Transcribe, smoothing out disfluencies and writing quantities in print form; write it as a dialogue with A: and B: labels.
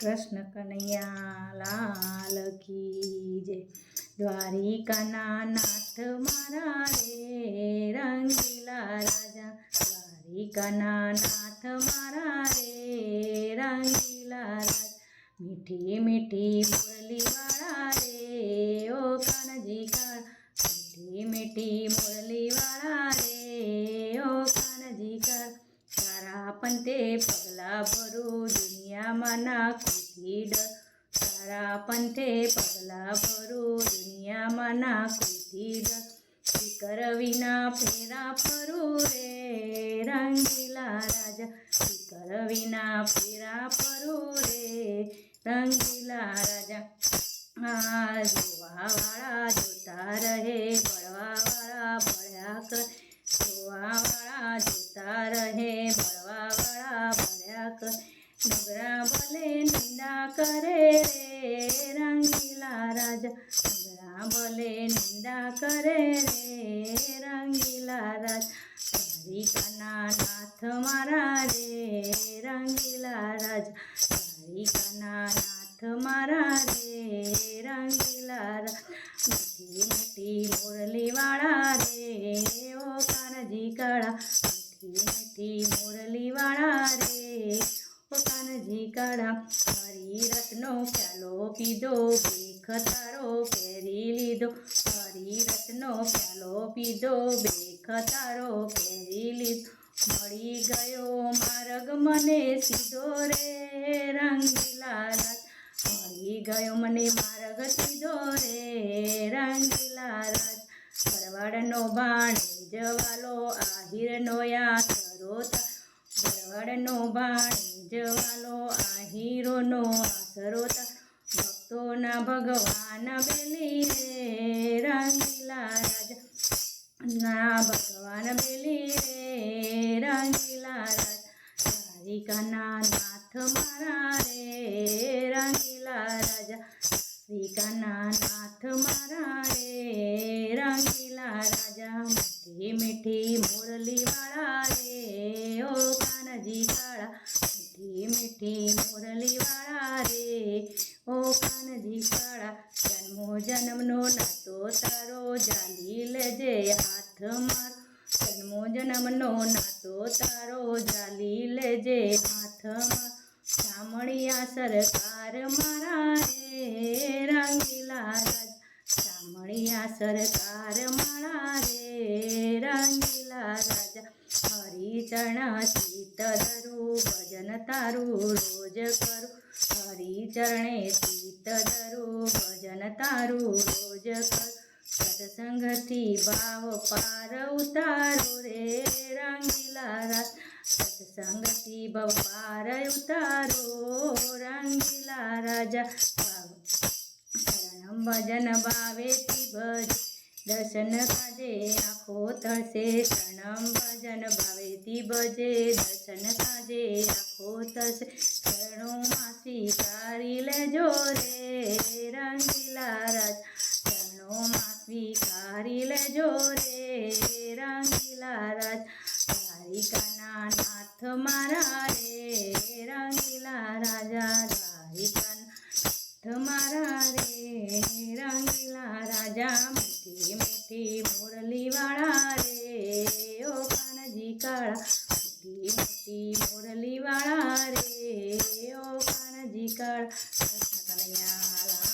A: કૃષ્ણ કનૈયા લાલ કી જય। દ્વારિકાના નાથ મારા રે રંગીલા રાજા, દ્વારિકાના નાથ મારા રે રંગીલા રાજા। મીઠી મીઠી મુરલીવાળા રે ઓ કાનજી કાળા, મીઠી મીઠી મુરલીવાળા રે ઓ કાનજી કાળા। તારા પંતે પગલા ભરું દુનિયામાં ના કોઈથી ડર, તારા પંથે પગલા ભરું દુનિયામાં ના કોઈથી ડર। ફિકર વિના ફેરા ફરું રે રંગીલા રાજા, ફિકર વિના ફેરા ફરું રે રંગીલા રાજા। જોવાવાળા જોતા રહે, બળવાવાળા બળ્યા કરે, જોવાવાળા જોતા રહે, બળવાવાળા બળ્યા કરે। ડુંગરા ભલે નિંદા કરે રે રંગીલા રાજા, ડુંગરા ભલે નિંદા કરે રે રંગીલા રાજા। દ્વારિકાના નાથ મારા રે રંગીલા રાજા, દ્વારિકાના નાથ મારા રે રંગીલા રાજા। મીઠી મીઠી મુરલીવાળા રે ઓ કાનજી કાળા, મીઠી મીઠી મુરલીવાળા રે ઓ કાનજી કાળા। હરી રસનો પ્યાલો પીધો, ભીખ તારો પહેરી લીધો, હરી રસનો પ્યાલો પીધો, ભીખ તારો પહેરી લીધો। મળી ગયો માર્ગ મને સીધો રે રંગીલા રાજા, મળી ગયો મને માર્ગ સીધો રે રંગીલા રાજા। ભરવાડનો ભાણેજ વાલો, આહિરનો આસરો તારો, ભરવાડનો ભાણેજ વાલો, આહિરોનો આસરો તારો। ભક્તોના ભગવાન બેલી રે રંગીલા રાજા, ના ભગવાન બેલી રે રંગીલા રાજા। દ્વારિકાના નાથ મારા રે રંગીલા રાજા, દ્વારિકાના નાથ મારા રે રંગીલા રાજા। મીઠી મીઠી મુરલીવાળા રે ઓ કાનજી કાળા, મીઠી મીઠી મુરલીવાળા રે ઓ કાનજી કાળા। જન્મો જન્મનો નાતો તારો જાલી લેજે હાથ મારો, જન્મો જન્મનો નાતો તારો જાલી લેજે હાથ મારો। શામળિયા સરકાર મારા રે રંગીલા રાજા, શામળિયા સરકાર મારા રે રંગીલા રાજા। હરિચરણ ચિત્ત ધરું, ભજન તારું રોજ કરું, હરિચરણે ચિત્ત ધરું, ભજન તારું રોજ કરું। સત્સંગથી ભાવ પાર ઉતારો રે રંગીલા રાજા, સત્સંગથી ભાવ પાર ઉતારો રંગીલા રાજા। શરણમ ભજન ભાવેથી ભજ, દર્શન કાજે આંખો તરસે, શરણમ ભજન ભાવેથી ભજે, દર્શન કાજે આંખો તરસે। શરણોમાં સ્વીકારી લેજો રે રંગીલા રાજા, શરણોમાં સ્વીકારી લેજો રે રંગીલા રાજા। દ્વારિકાના નાથ મારા રે રંગીલા રાજા, દ્વારિકાના નાથ મારા રે રંગીલા રાજા। મીઠી મીઠી મુરલીવાળા રે ઓ કાનજી કાળા, મીઠી મીઠી મુરલીવાળા રે ઓ કાનજી કાળા। કૃષ્ણ કનૈયા